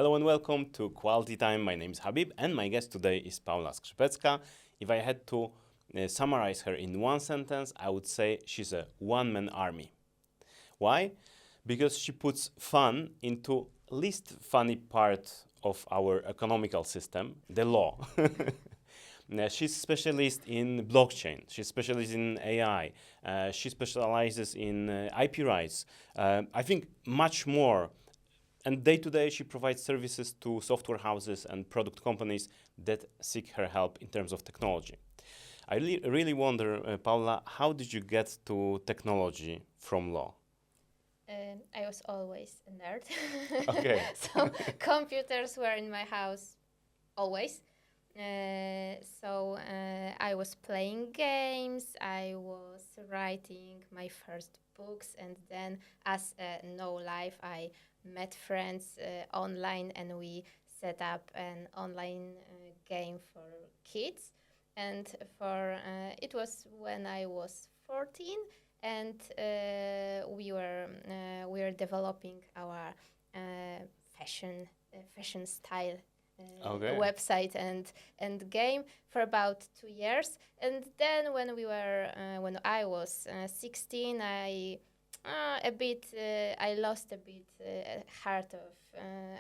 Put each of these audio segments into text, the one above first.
Hello and welcome to Quality Time. My name is Habib and my guest today is Paula Skrzypecka. If I had to summarize her in one sentence, I would say she's a one-man army. Why? Because she puts fun into least funny part of our economical system, the law. She's specialist in blockchain. She's specialist in AI. She specializes in IP rights. I think much more. And day to day, she provides services to software houses and product companies that seek her help in terms of technology. I really wonder, Paula, how did you get to technology from law? I was always a nerd. Okay. So computers were in my house always. I was playing games, I was writing my first books, and then as a no life, I met friends online and we set up an online game for kids. And it was when I was 14, and we were developing our fashion style Okay. website and game for about 2 years. And then when I was 16, I lost a bit heart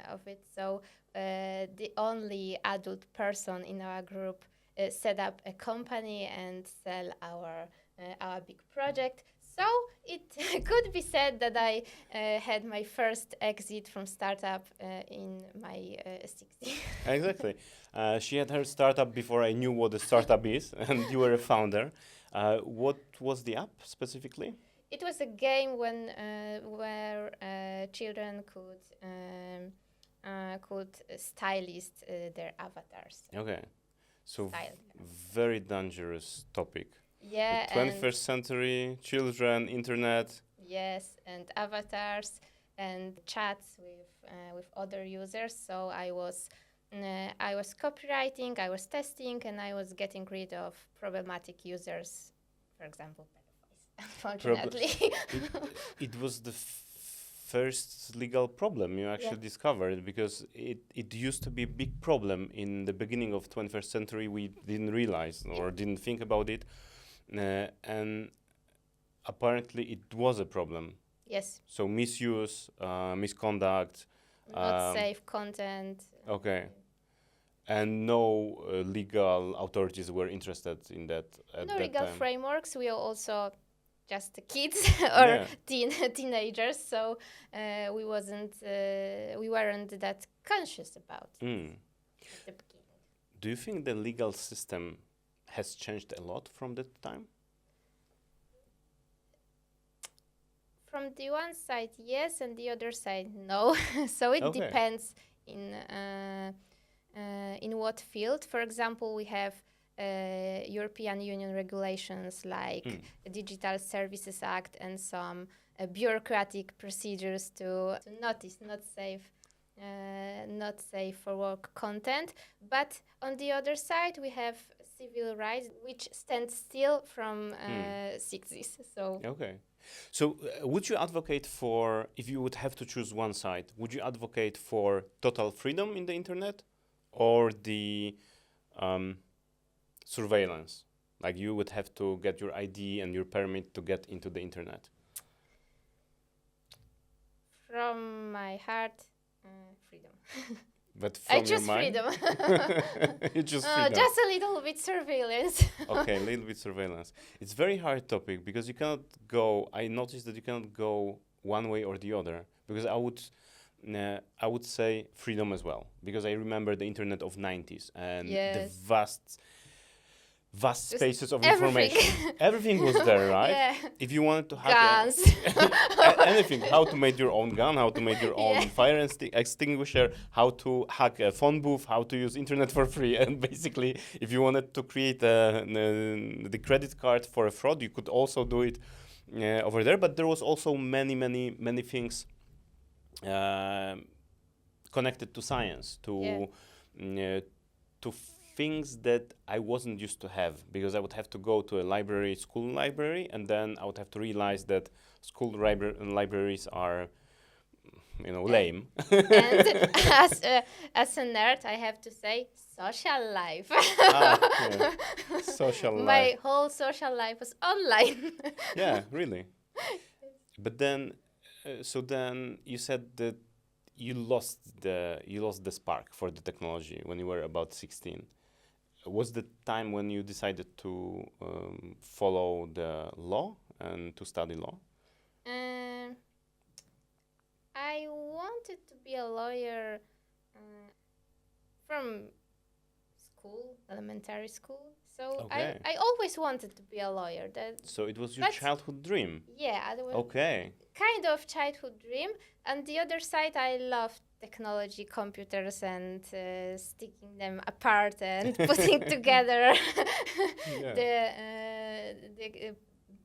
of it. So the only adult person in our group set up a company and sell our big project. So it could be said that I had my first exit from startup in my 60s. Exactly. She had her startup before I knew what a startup is, and you were a founder. What was the app specifically? It was a game where children could stylist their avatars. Okay. So Style. very dangerous topic. Yeah, The 21st century, children, internet. yes, and avatars and chats with other users. So I was copywriting, I was testing, and I was getting rid of problematic users, for example, pedophiles. Unfortunately. It was the first legal problem you actually discovered, because it used to be a big problem in the beginning of 21st century. We didn't realize or didn't think about it. And apparently it was a problem. Yes. So misuse, misconduct. Not safe content. Okay. And no legal authorities were interested in that at No that legal time. frameworks. We are also just kids or Yeah. teenagers, so we weren't that conscious about it at the beginning. Do you think the legal system has changed a lot from that time? From the one side, yes, and the other side, no. So it Okay. depends in what field. For example, we have European Union regulations like the Digital Services Act and some bureaucratic procedures to notice not safe for work content. But on the other side, we have civil rights, which stand still from 60s. So Okay. So would you advocate for, if you would have to choose one side, would you advocate for total freedom in the internet or the surveillance? Like you would have to get your ID and your permit to get into the internet. from my heart, freedom. But I from your choose mind? freedom. You choose freedom. Just a little bit surveillance. Okay, a little bit surveillance. It's very hard topic because you cannot go. I noticed that you cannot go one way or the other, because I would say freedom as well, because I remember the internet of 90s and the Yes. vast Just spaces of everything. information. Everything was there, right? Yeah. If you wanted to hack Guns. anything, how to make your own gun, how to make your own Yeah. fire extinguisher, how to hack a phone booth, how to use internet for free, and basically, if you wanted to create the credit card for a fraud, you could also do it over there. But there was also many things connected to science, to things that I wasn't used to have, because I would have to go to a library, school library, and then I would have to realize that school libraries are lame. And as a nerd, I have to say social life. Yeah. Social life. My whole social life was online. Yeah, really. But then, so then you said that you lost the spark for the technology when you were about 16. Was the time when you decided to follow the law and to study law? Um, I wanted to be a lawyer from school, elementary school. So Okay. I always wanted to be a lawyer. So it was your That's- childhood dream. Yeah, it was Okay. kind of childhood dream. And the other side, I love technology, computers, and sticking them apart and putting together Yeah.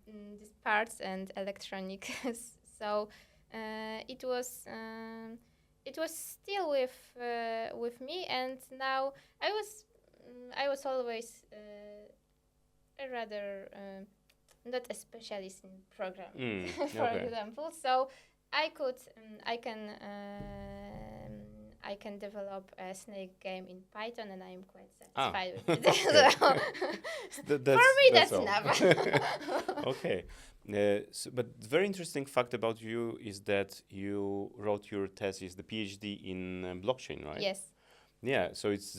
these parts and electronics. So it was still with me, and now I was always a rather not a specialist in programming, for Okay. example. So I could I can develop a snake game in Python, and I am quite satisfied with it. So for me, that's all. enough. Okay. But very interesting fact about you is that you wrote your thesis, the PhD in blockchain, right? Yes. Yeah. So it's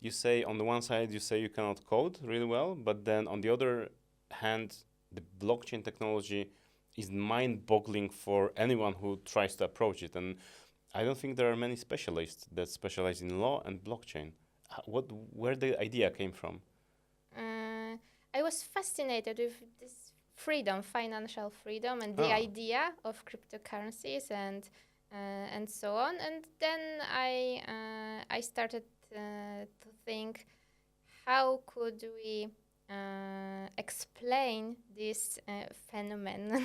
you say on the one side you say you cannot code really well, but then on the other hand, the blockchain technology is mind-boggling for anyone who tries to approach it. And I don't think there are many specialists that specialize in law and blockchain. Where the idea came from? I was fascinated with this freedom, financial freedom, and the Ah. idea of cryptocurrencies and so on. And then I started to think, how could we explain this phenomenon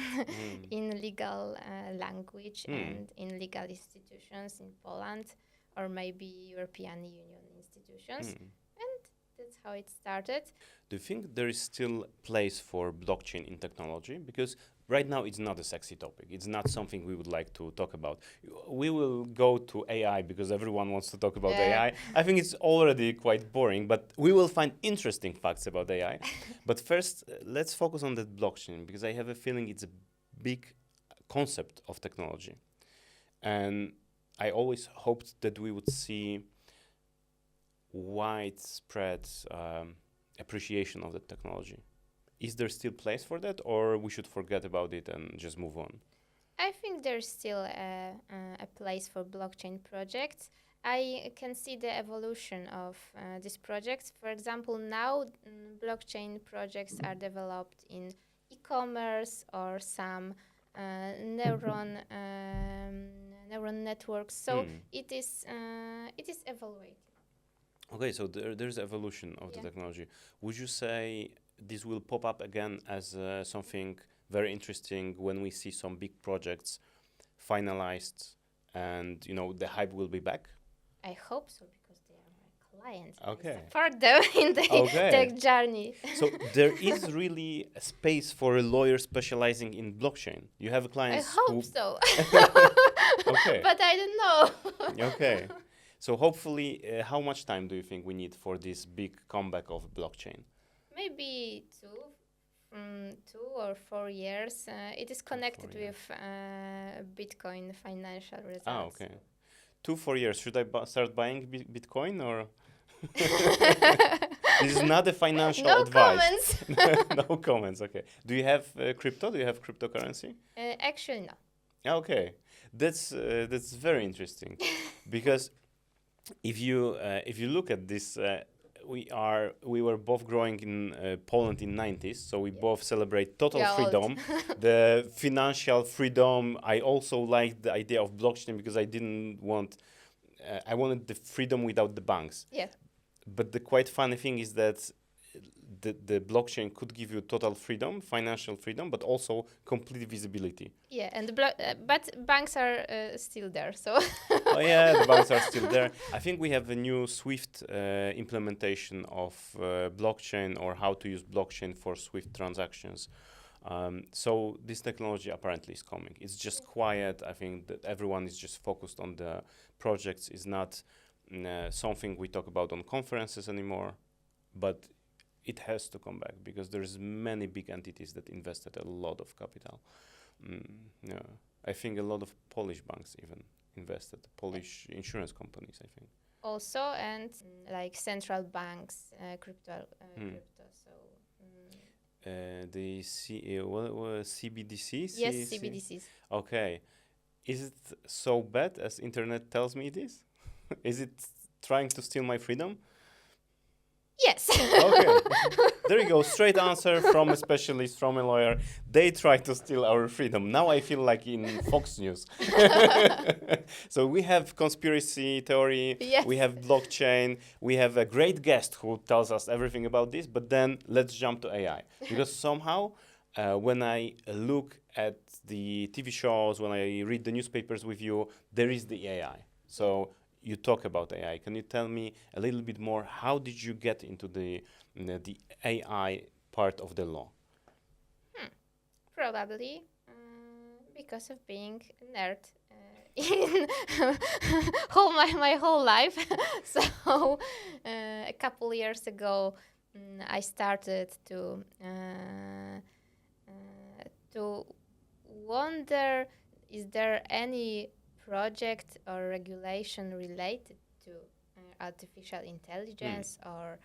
in legal language and in legal institutions in Poland, or maybe European Union institutions. And that's how it started. Do you think there is still place for blockchain in technology? Because right now it's not a sexy topic. It's not something we would like to talk about. We will go to AI because everyone wants to talk about Yeah. AI. I think it's already quite boring, but we will find interesting facts about AI. But first, let's focus on the blockchain because I have a feeling it's a big concept of technology. And I always hoped that we would see widespread appreciation of the technology. Is there still place for that, or we should forget about it and just move on? I think there's still a place for blockchain projects. I can see the evolution of these projects. For example, now blockchain projects are developed in e-commerce or some neuron networks. So it is evaluating. Okay, so there's evolution of the Yeah. technology. Would you say this will pop up again as something very interesting when we see some big projects finalized and the hype will be back? I hope so, because they are my clients. Okay. I support them in the Okay. tech journey. So there is really a space for a lawyer specializing in blockchain. You have I clients hope so. Okay. But I don't know. Okay. So hopefully, how much time do you think we need for this big comeback of blockchain? Maybe 2 or 4 years. It is connected 4 years. with Bitcoin financial results. Ah, okay. 4 years. Should I start buying Bitcoin or? This is not a financial No advice. comments. No comments. Okay. Do you have crypto? Do you have cryptocurrency? Actually, no. Okay, that's very interesting, because if you look at this, we were both growing in Poland in 90s, so we both celebrate total We are old. freedom, the financial freedom. I also liked the idea of blockchain because I wanted the freedom without the banks. Yeah. But the quite funny thing is that the blockchain could give you total freedom, financial freedom, but also complete visibility. Yeah, and but banks are still there, so. Oh yeah, the banks are still there. I think we have a new Swift implementation of blockchain, or how to use blockchain for Swift transactions. So this technology apparently is coming. It's just quiet. I think that everyone is just focused on the projects. It's not something we talk about on conferences anymore, but it has to come back because there's many big entities that invested a lot of capital. Yeah, I think a lot of Polish banks even invested, Polish insurance companies, I think. Also, and like central banks, crypto. So The CBDC? yes, CBDCs. Okay. Is it so bad as internet tells me it is? Is it trying to steal my freedom? Yes. Okay. There you go. Straight answer from a specialist, from a lawyer. They try to steal our freedom. Now I feel like in Fox News. So we have conspiracy theory. Yes. We have blockchain. We have a great guest who tells us everything about this. But then let's jump to AI. Because somehow when I look at the TV shows, when I read the newspapers with you, there is the AI. So you talk about AI. Can you tell me a little bit more? How did you get into the AI part of the law? Probably because of being a nerd in my whole life. So a couple years ago, I started to wonder: is there any project or regulation related to artificial intelligence or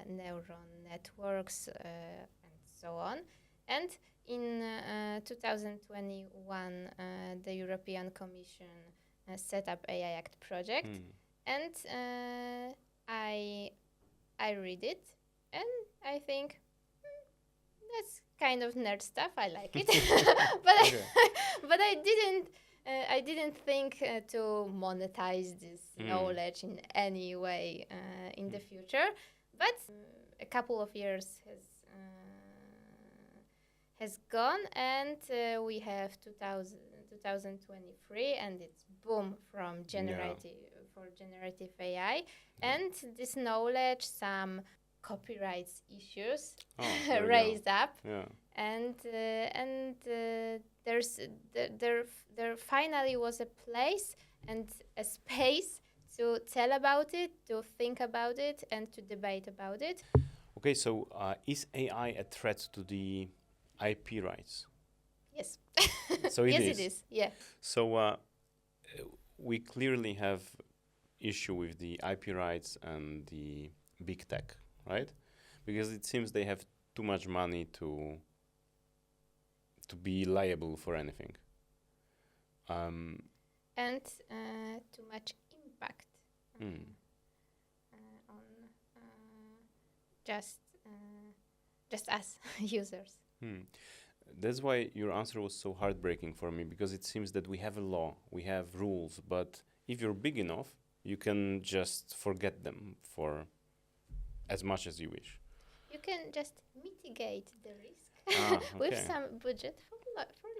neural networks and so on? And in 2021, the European Commission set up AI Act project, and I read it, and I think that's kind of nerd stuff. I like it, but I didn't think to monetize this knowledge in any way in the future. But a couple of years has gone, and we have 2023, and it's boom from generative AI, and this knowledge, some copyrights issues raised up, and there finally was a place and a space to tell about it, to think about it, and to debate about it. Okay, so is AI a threat to the IP rights? Yes. So it yes, is. it is. Yeah. So we clearly have issue with the IP rights and the big tech, right? Because it seems they have too much money to be liable for anything. And too much impact on just us users. That's why your answer was so heartbreaking for me, because it seems that we have a law, we have rules, but if you're big enough, you can just forget them for as much as you wish. You can just mitigate the risk Okay. with some budget for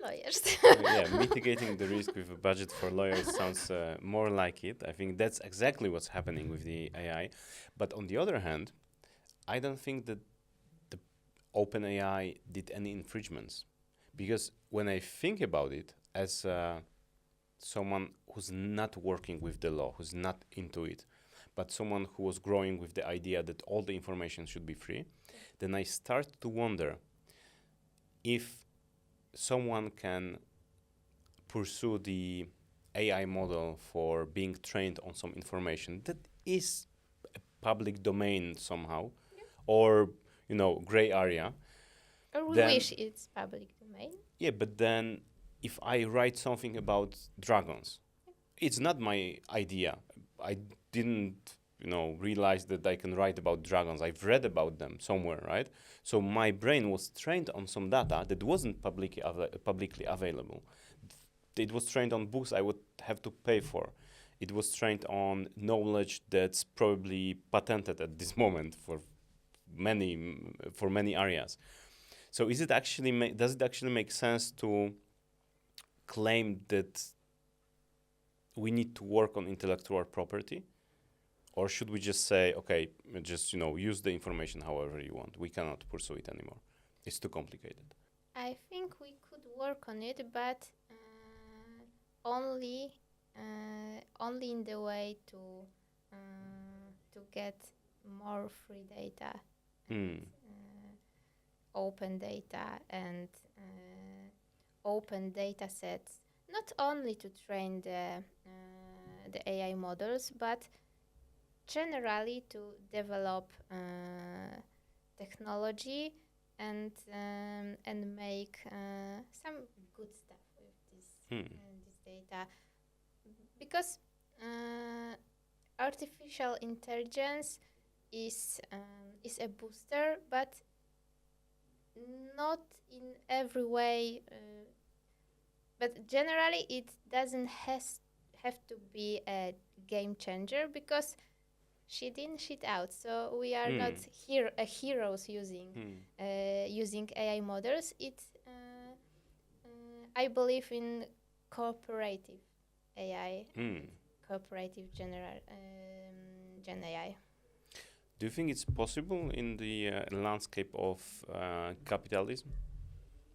lawyers. Yeah, mitigating the risk with a budget for lawyers sounds more like it. I think that's exactly what's happening with the AI. But on the other hand, I don't think that the OpenAI did any infringements, because when I think about it as someone who's not working with the law, who's not into it, but someone who was growing with the idea that all the information should be free, then I start to wonder if someone can pursue the AI model for being trained on some information that is a public domain somehow, or, gray area. Or we wish it's public domain. Yeah, but then if I write something about dragons, it's not my idea. I didn't, realize that I can write about dragons. I've read about them somewhere, right? So my brain was trained on some data that wasn't publicly available. It was trained on books I would have to pay for. It was trained on knowledge that's probably patented at this moment for many areas. So does it actually make sense to claim that we need to work on intellectual property? Or should we just say, use the information however you want. We cannot pursue it anymore. It's too complicated. I think we could work on it, but only only in the way to get more free data, Hmm. open data, and open data sets, not only to train the AI models, but generally to develop technology and make some good stuff with this data, because artificial intelligence is a booster, but not in every way. But generally, it doesn't have to be a game changer, because shit in, shit out. So we are not heroes using AI models. I believe in cooperative AI, cooperative Gen AI. Do you think it's possible in the landscape of capitalism,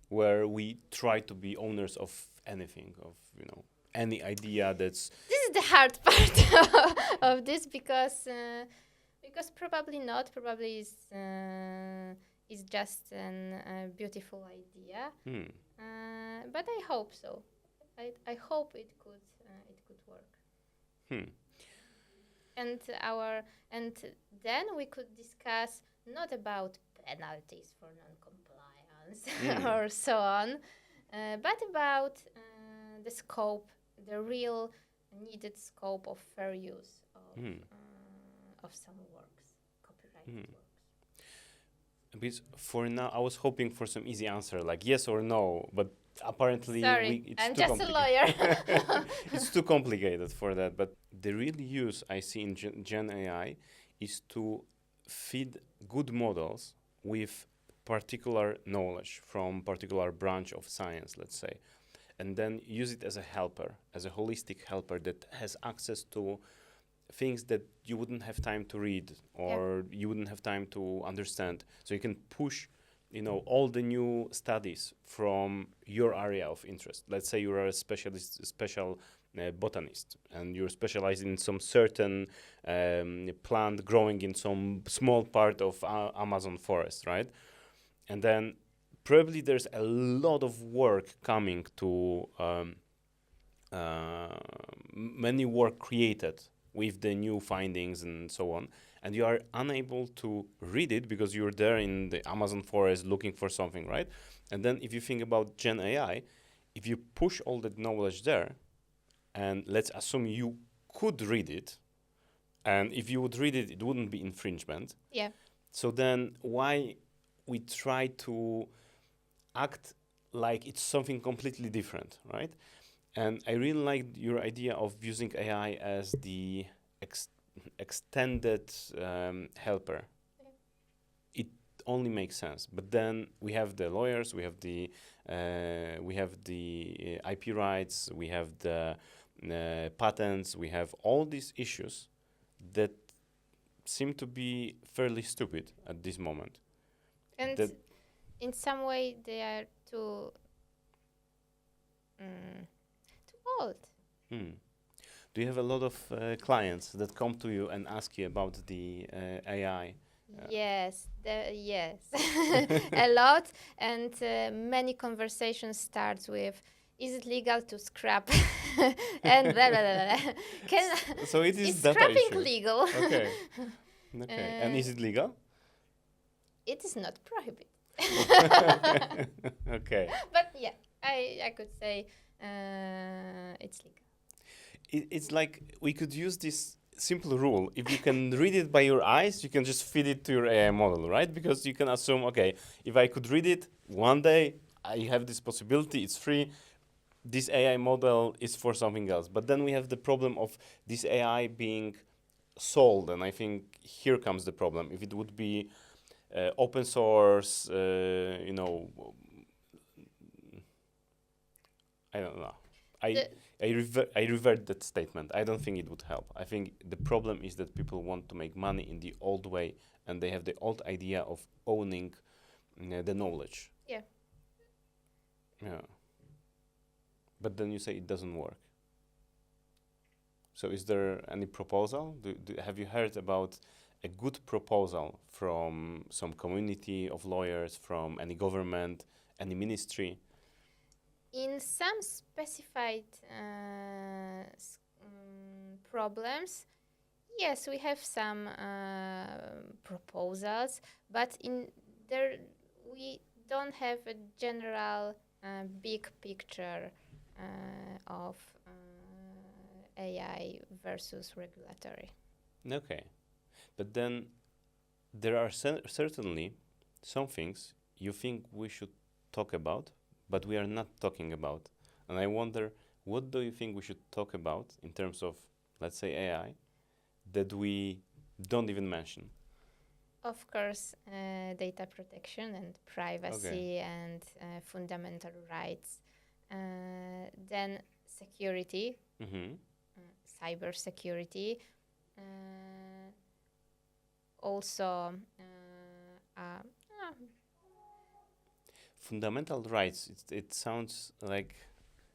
where we try to be owners of anything, of any idea that's This is the hard part of this, because probably not. Probably is just a beautiful idea. But I hope so. I hope it could work. And then we could discuss not about penalties for non-compliance or so on, but about the scope, the real needed scope of fair use of some works, copyrighted works. Because for now, I was hoping for some easy answer, like yes or no, but apparently Sorry, it's I'm too just a lawyer. it's too complicated for that. But the real use I see in Gen AI is to feed good models with particular knowledge from particular branch of science, let's say, and then use it as a helper, as a holistic helper that has access to things that you wouldn't have time to read or you wouldn't have time to understand. So you can push, all the new studies from your area of interest. Let's say you are a special botanist, and you're specialized in some certain plant growing in some small part of Amazon forest, right? And then probably there's a lot of work coming to many work created with the new findings and so on, and you are unable to read it because you're there in the Amazon forest looking for something, right? And then if you think about Gen AI, if you push all that knowledge there, and let's assume you could read it, and if you would read it, it wouldn't be infringement. Yeah. So then why we try to act like it's something completely different, right? And I really like your idea of using AI as the extended helper. Yeah. It only makes sense. But then we have the lawyers, we have the IP rights, we have the patents, we have all these issues that seem to be fairly stupid at this moment. And in some way, they are too old. Do you have a lot of clients that come to you and ask you about the AI? Yes, yes, a lot, and many conversations starts with, "Is it legal to scrap?" and blah blah blah. blah. So it is Is data scrapping issue. legal? Okay. Okay. And is it legal? It is not prohibited. Okay. But yeah, I could say it's legal. It's like we could use this simple rule. If you can read it by your eyes, you can just feed it to your AI model, right? Because you can assume, okay, if I could read it one day, I have this possibility, it's free. This AI model is for something else. But then we have the problem of this AI being sold, and I think here comes the problem. If it would be open source, I don't know. I revert that statement. I don't think it would help. I think the problem is that people want to make money in the old way, and they have the old idea of owning the knowledge. Yeah. Yeah. But then you say it doesn't work. So is there any proposal? Have you heard about a good proposal from some community of lawyers, from any government, any ministry? In some specified problems, yes, we have some proposals, but in there we don't have a general big picture of AI versus regulatory. Okay. But then there are certainly some things you think we should talk about, but we are not talking about. And I wonder, what do you think we should talk about in terms of, let's say, AI, that we don't even mention? Of course, data protection and privacy and fundamental rights. Then security, Mm-hmm. cyber security. Also, Fundamental rights, it sounds like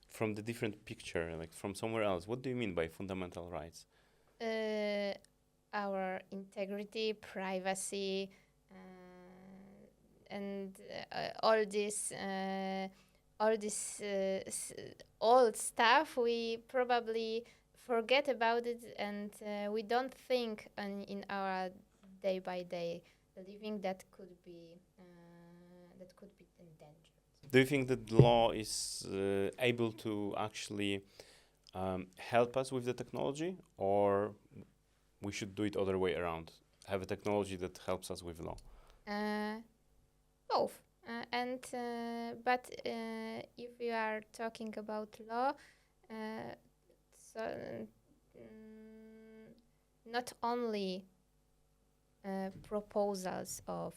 from the different picture, like from somewhere else. What do you mean by fundamental rights? our integrity, privacy, and all this old stuff. We probably forget about it, and we don't think in our day by day living that could be endangered. Do you think that law is able to actually help us with the technology, or we should do it other way around? Have a technology that helps us with law? Both. But if we are talking about law, so not only proposals of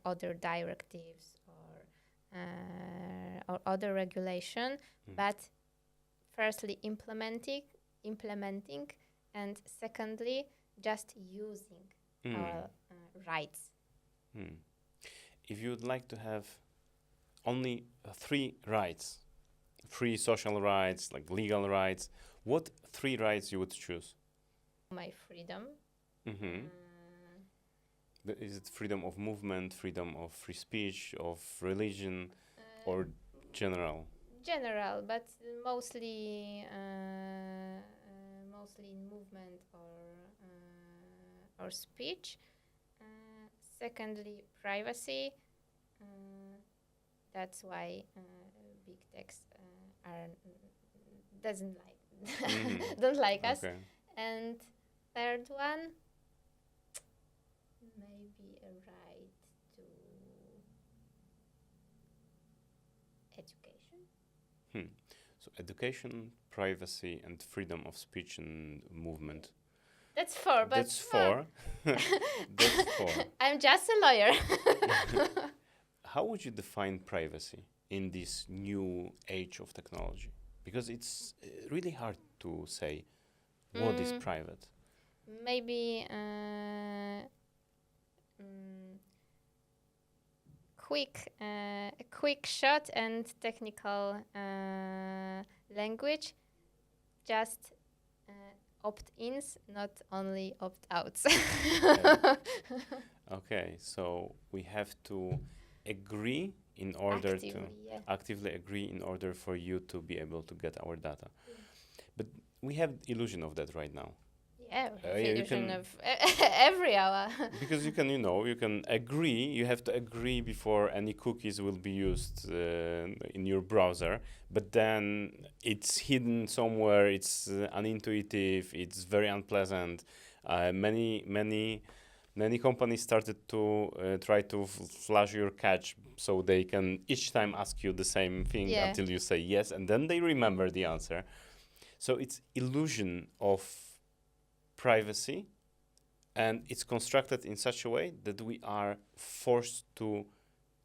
other directives or other regulation, but firstly implementing, and secondly just using our rights. If you would like to have only 3 rights, 3 social rights, like legal rights, what 3 rights you would choose? My freedom. Is it freedom of movement, freedom of free speech, of religion, or general? General, but mostly in movement or speech. Secondly, privacy. That's why big techs don't like us. Okay. And third one, maybe a right to education. So education, privacy, and freedom of speech and movement. That's 4, but That's 4. That's 4. I'm just a lawyer. How would you define privacy in this new age of technology? Because it's really hard to say what is private. Maybe a quick shot and technical language. Just opt-ins, not only opt-outs. Okay, so we have to agree in order actively agree in order for you to be able to get our data. But we have illusion of that right now. Yeah, you illusion can- of every hour. Because you can agree, you have to agree before any cookies will be used in your browser, but then it's hidden somewhere, it's unintuitive, it's very unpleasant. Many companies started to try to flash your cache so they can each time ask you the same thing until you say yes, and then they remember the answer. So it's illusion of privacy, and it's constructed in such a way that we are forced to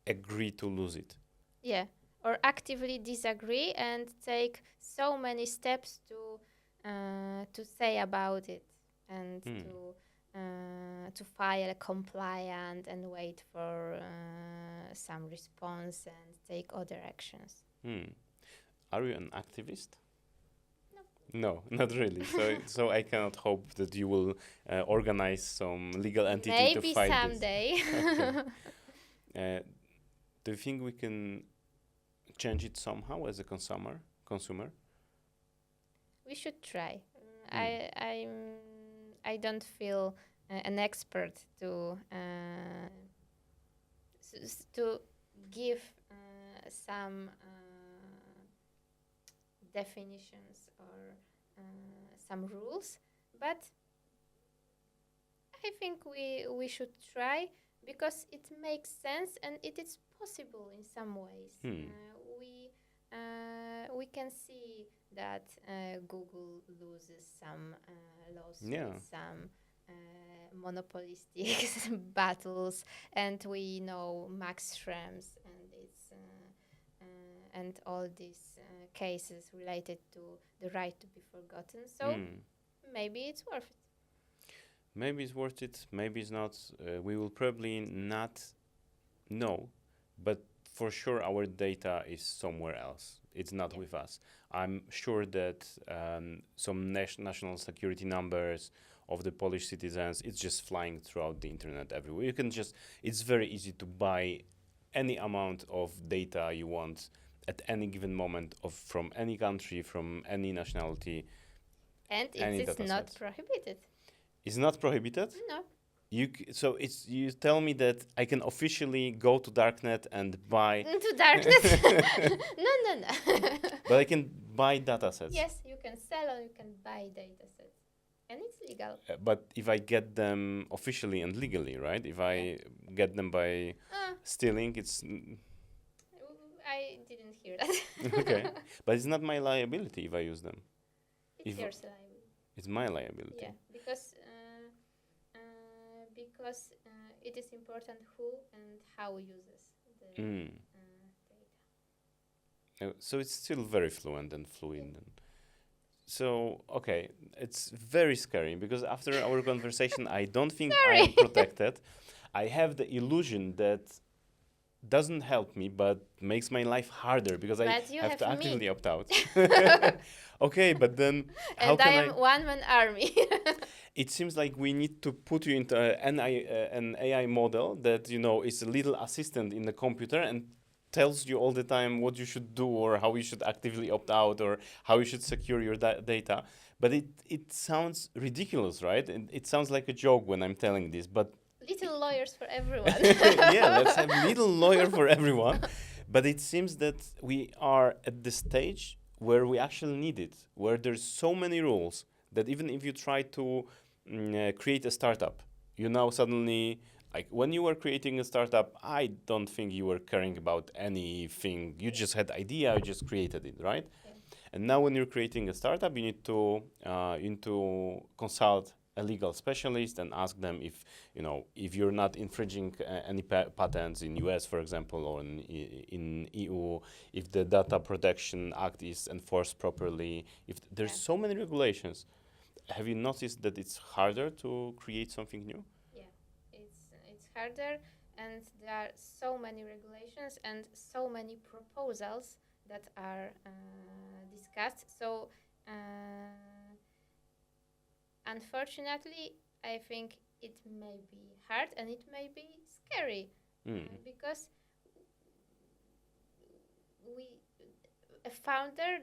agree to lose it. Yeah, or actively disagree and take so many steps to say about it and to to file a compliant and wait for some response and take other actions. Are you an activist? No, not really. So I cannot hope that you will organize some legal entity to Maybe fight someday. this. Okay. Do you think we can change it somehow as a consumer? We should try. I don't feel an expert to to give some definitions or some rules, but I think we should try because it makes sense and it is possible in some ways. We can see that Google loses some lawsuits, some monopolistic battles, and we know Max Schrems and all these cases related to the right to be forgotten. So maybe it's worth it. Maybe it's worth it, maybe it's not. We will probably not know, but for sure our data is somewhere else. It's not with us. I'm sure that some national security numbers of the Polish citizens, it's just flying throughout the internet everywhere. It's very easy to buy any amount of data you want at any given moment from any country, from any nationality. And it is not prohibited. It's not prohibited? No. So you tell me that I can officially go to darknet and buy. To darknet? No. But I can buy data sets. Yes, you can sell or you can buy data sets, and it's legal. But if I get them officially and legally, right? If I get them by stealing, it's. I didn't hear that. Okay, but it's not my liability if I use them. It's your liability. It's my liability. Yeah, because it is important who and how uses the data. So it's still very fluent and fluid. So, okay, it's very scary because after our conversation, I don't think I'm protected. I have the illusion that doesn't help me, but makes my life harder because I have to actively opt out. Okay, but then how can I am one-man army. It seems like we need to put you into an AI model that, is a little assistant in the computer and tells you all the time what you should do or how you should actively opt out or how you should secure your data. But it sounds ridiculous, right? And it sounds like a joke when I'm telling this, but... Little lawyers for everyone. Yeah, let's have little lawyer for everyone. But it seems that we are at the stage where we actually need it, where there's so many rules that even if you try to create a startup, you now suddenly, like when you were creating a startup, I don't think you were caring about anything. You just had idea, you just created it, right? Yeah. And now when you're creating a startup, you need to consult a legal specialist and ask them if you're not infringing any patents in US, for example, or in EU, if the Data Protection Act is enforced properly, if there's so many regulations. Have you noticed that it's harder to create something new? Yeah, it's harder, and there are so many regulations and so many proposals that are discussed. So, unfortunately, I think it may be hard and it may be scary because a founder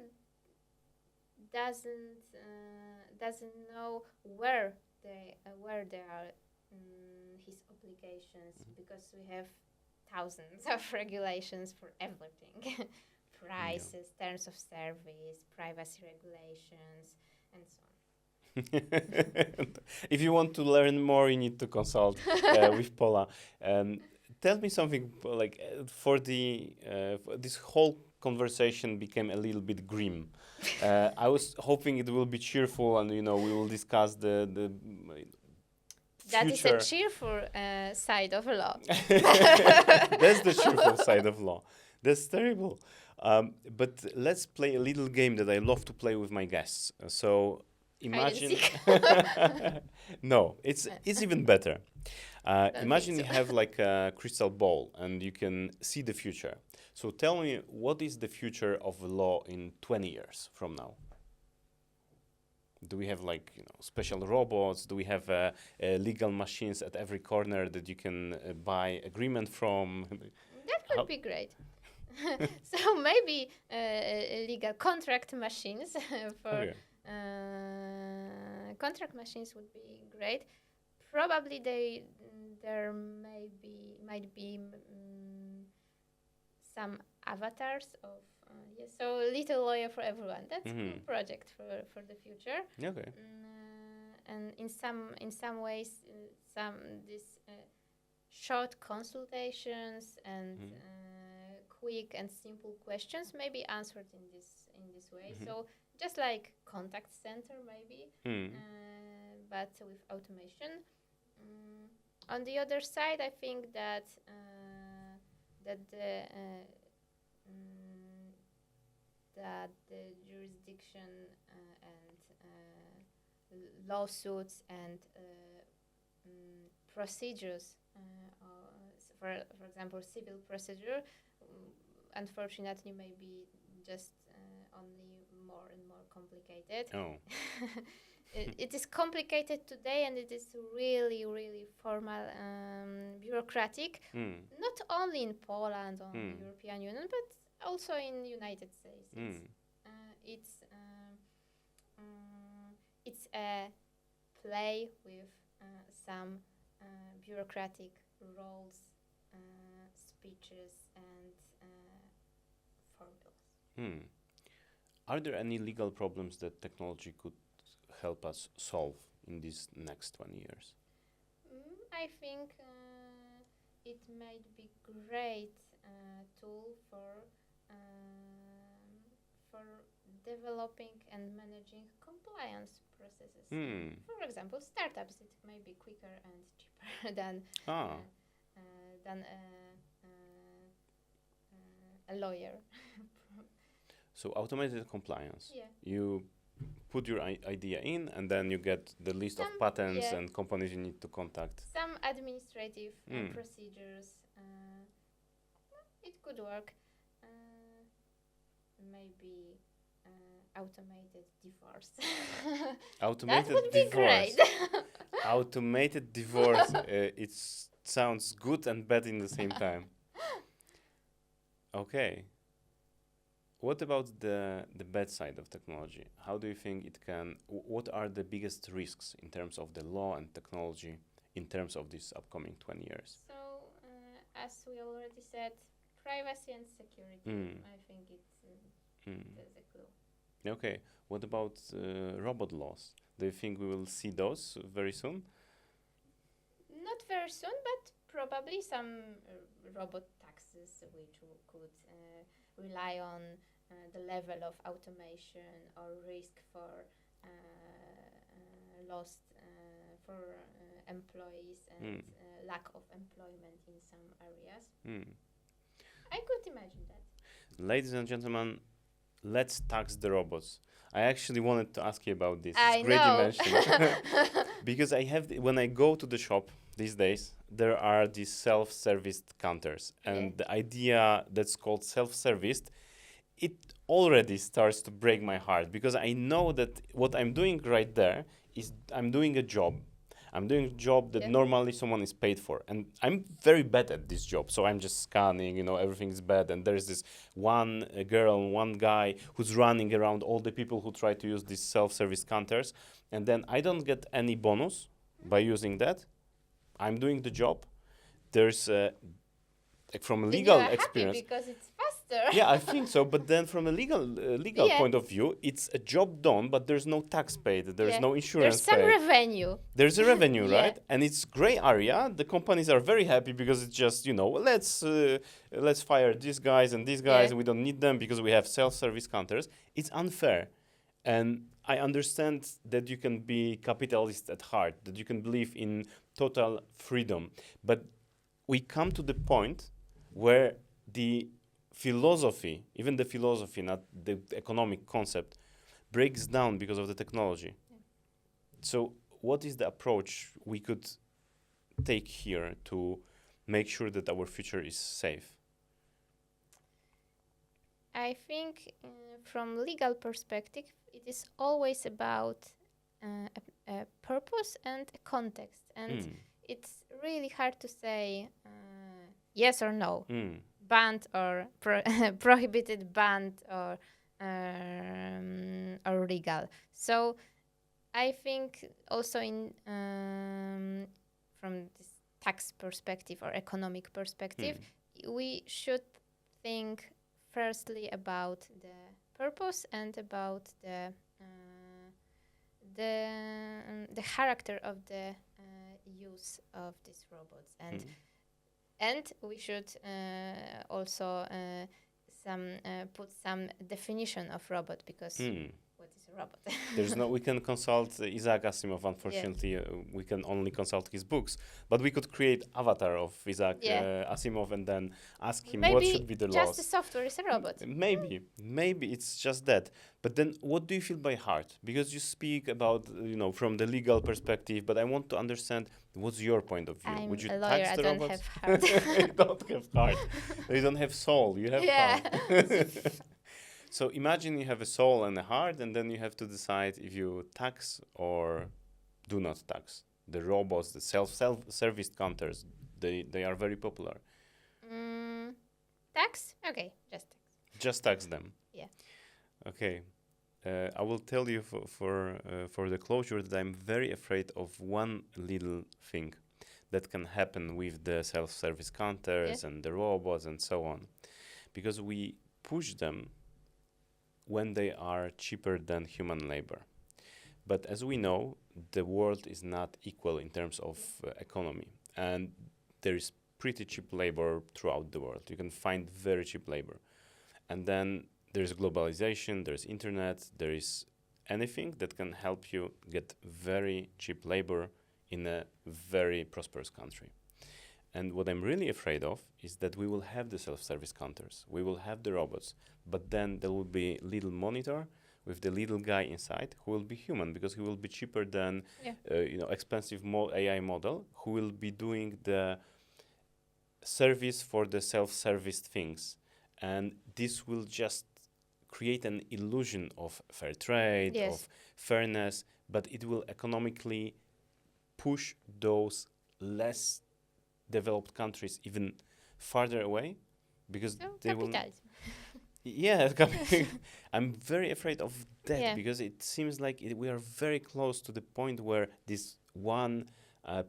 doesn't know where they are his obligations, because we have thousands of regulations for everything. Prices, terms of service, privacy regulations, and so on. If you want to learn more, you need to consult with Paula. Tell me something, like for this whole conversation became a little bit grim. I was hoping it will be cheerful, and we will discuss the that is a cheerful side of law. That's the cheerful side of law. That's terrible. But let's play a little game that I love to play with my guests. So Imagine. seek. No, it's even better. Don't Imagine think you so. have like a crystal ball and you can see the future. So tell me, what is the future of law in 20 years from now? Do we have like special robots? Do we have legal machines at every corner that you can buy agreement from? That How? could be great. So maybe legal contract machines for Okay. contract machines would be great. Probably there might be some avatars of yes, so little lawyer for everyone. That's a cool project for the future. Okay. And in some ways, some this short consultations and quick and simple questions may be answered in this way. So just like contact center maybe, but with automation. On the other side, I think that that the jurisdiction and lawsuits and procedures, for example, civil procedure, unfortunately, may be just only more and more complicated. Oh. It is complicated today, and it is really, really formal, bureaucratic. Not only in Poland or European Union, but also in United States. It's a play with some bureaucratic roles, speeches, and formulas. Are there any legal problems that technology could help us solve in these next 20 years? I think it might be great tool for developing and managing compliance processes. For example, startups, it may be quicker and cheaper than a lawyer. So automated compliance. Yeah. You put your idea in, and then you get the list of patents and companies you need to contact. Some administrative procedures. It could work. Maybe automated divorce. Automated that would be divorce. great. Automated divorce. It sounds good and bad in the same time. Okay. What about the bad side of technology? How do you think it can? What are the biggest risks in terms of the law and technology in terms of these upcoming 20 years? So, as we already said, privacy and security. I think there's a clue. Okay. What about robot laws? Do you think we will see those very soon? Not very soon, but probably some robot taxes which could rely on the level of automation or risk for lost for employees and lack of employment in some areas. I could imagine that. Ladies and gentlemen, let's tax the robots. I actually wanted to ask you about this. I It's great know. you mentioned because I have when I go to the shop these days, there are these self-service counters, and the idea that's called self-service, it already starts to break my heart because I know that what I'm doing right there is I'm doing a job. I'm doing a job that normally someone is paid for. And I'm very bad at this job. So I'm just scanning, everything's bad. And there's this one girl, one guy who's running around all the people who try to use these self-service counters. And then I don't get any bonus by using that. I'm doing the job. There's from a legal experience. Happy because it's faster. Yeah, I think so. But then from a legal point of view, it's a job done, but there's no tax paid. There's no insurance paid. There's some paid. revenue. There's a revenue, right? And it's gray area. The companies are very happy because it's just, let's fire these guys and these guys, and we don't need them because we have self-service counters. It's unfair. And I understand that you can be capitalist at heart, that you can believe in total freedom. But we come to the point where the philosophy, even the philosophy, not the economic concept, breaks down because of the technology. So what is the approach we could take here to make sure that our future is safe? I think from legal perspective, it is always about a purpose and a context, and Mm. it's really hard to say yes or no, Mm. banned or prohibited, banned or legal. So I think also in from this tax perspective or economic perspective, we should think firstly about the purpose and about the character of the use of these robots, and we should also put some definition of robot, because what is a robot? There's no. We can consult Isaac Asimov. Unfortunately, we can only consult his books. But we could create avatar of Isaac Asimov and then ask him what should be the just laws. the software is a robot. Maybe it's just that. But then, what do you feel by heart? Because you speak about, from the legal perspective. But I want to understand what's your point of view. I'm Would you a lawyer. tax I the don't robots? have heart. You don't have heart. You don't have soul. You have heart. So imagine you have a soul and a heart, and then you have to decide if you tax or do not tax. The robots, the self-service counters, they are very popular. Tax? Okay, just tax. Just tax them. Yeah. Okay. I will tell you for the closure that I'm very afraid of one little thing that can happen with the self-service counters and the robots and so on, because we push them when they are cheaper than human labor. But as we know, the world is not equal in terms of economy, and there is pretty cheap labor throughout the world. You can find very cheap labor. And then there's globalization, there's internet, there is anything that can help you get very cheap labor in a very prosperous country. And what I'm really afraid of is that we will have the self-service counters, we will have the robots, but then there will be little monitor with the little guy inside who will be human, because he will be cheaper than expensive AI model who will be doing the service for the self-service things. And this will just create an illusion of fair trade, of fairness, but it will economically push those less developed countries even farther away, because they will. Yeah, I'm very afraid of that, because it seems like we are very close to the point where this one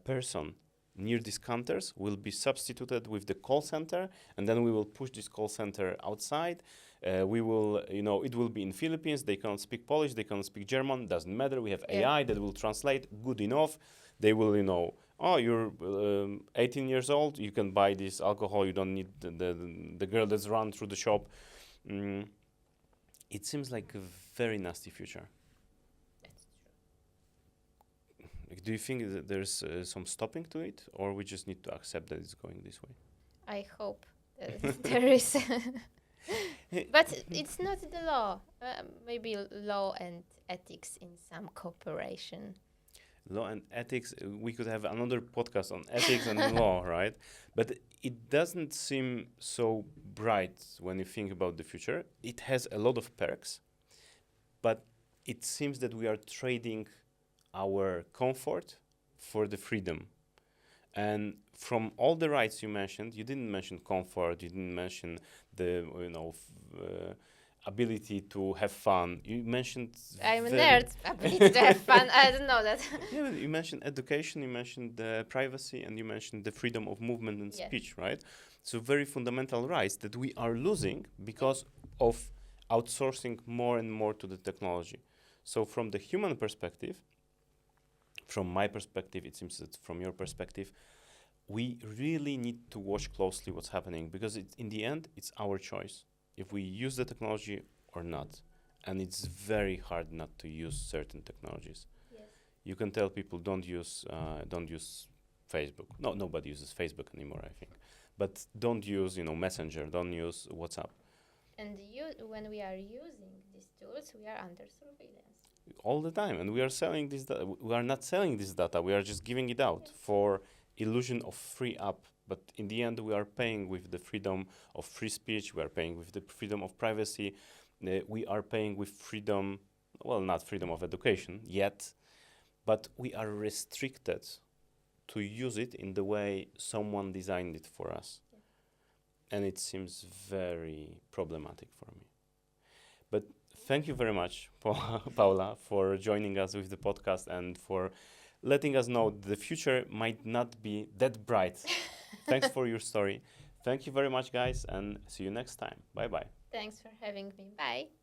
person near these counters will be substituted with the call center, and then we will push this call center outside. We will, it will be in Philippines. They can't speak Polish, they can't speak German. Doesn't matter. We have AI that will translate good enough. They will, oh, you're 18 years old. You can buy this alcohol. You don't need the girl that's run through the shop. It seems like a very nasty future. That's true. Like, do you think that there's some stopping to it, or we just need to accept that it's going this way? I hope that there is. But it's not the law. Maybe law and ethics in some cooperation. Law and ethics, we could have another podcast on ethics and law, right? But it doesn't seem so bright when you think about the future. It has a lot of perks, but it seems that we are trading our comfort for the freedom. And from all the rights you mentioned, you didn't mention comfort, you didn't mention the ability to have fun. You mentioned I'm a nerd. Ability to have fun. I don't know that. Yeah, but you mentioned education, you mentioned the privacy, and you mentioned the freedom of movement and speech, right? So very fundamental rights that we are losing because of outsourcing more and more to the technology. So from the human perspective, from my perspective, it seems that from your perspective, we really need to watch closely what's happening, because in the end, it's our choice if we use the technology or not. And it's very hard not to use certain technologies. Yes. You can tell people don't use Facebook. No, nobody uses Facebook anymore, I think. But don't use Messenger, don't use WhatsApp. And when we are using these tools, we are under surveillance. All the time, and we are selling this data. We are not selling this data, we are just giving it out for illusion of free app, but in the end we are paying with the freedom of free speech, we are paying with the freedom of privacy, we are paying with freedom, well, not freedom of education yet, but we are restricted to use it in the way someone designed it for us. And it seems very problematic for me. But thank you very much, Paula, for joining us with the podcast and for letting us know the future might not be that bright. Thanks for your story. Thank you very much, guys, and see you next time. Bye bye. Thanks for having me. Bye.